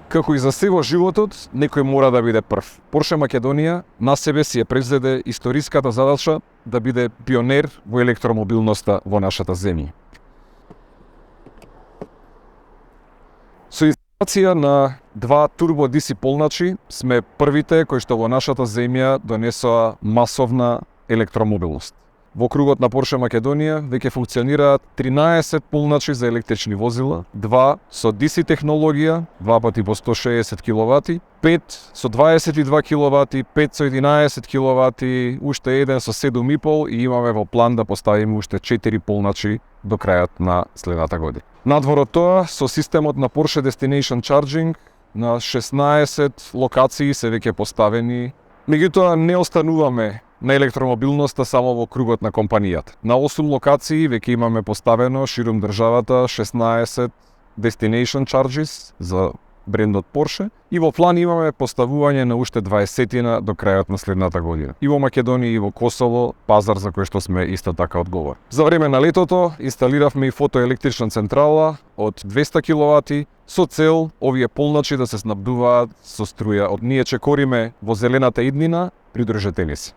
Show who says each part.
Speaker 1: Како и за се во животот, некој мора да биде прв. Порше Македонија на себе си ја презеде историската задача да биде пионер во електромобилноста во нашата земја. Со инсталација на два турбо DC полначи сме првите кои што во нашата земја донесоа масовна електромобилност. Во кругот на Порше Македонија веќе функционираат 13 полначи за електрични возила, 2 со DC технологија, 2 пати по 160 киловати, 5 со 22 киловати, 5 со 11 киловати, уште еден со 7,5 и имаме во план да поставиме уште 4 полначи до крајот на следната година. Надвор од тоа, со системот на Porsche Destination Charging на 16 локации се веќе поставени. Меѓутоа не остануваме на електромобилноста само во кругот на компанијата. На 8 локации веќе имаме поставено ширум државата 16 Destination Charges за брендот Porsche и во план имаме поставување на уште 20 до крајот на следната година. И во Македонија и во Косово, пазар за кој што сме исто така одговор. За време на летото инсталиравме и фотоелектрична централа од 200 киловати со цел овие полначи да се снабдуваат со струја. Ние чекориме во зелената иднина, придружете ни се.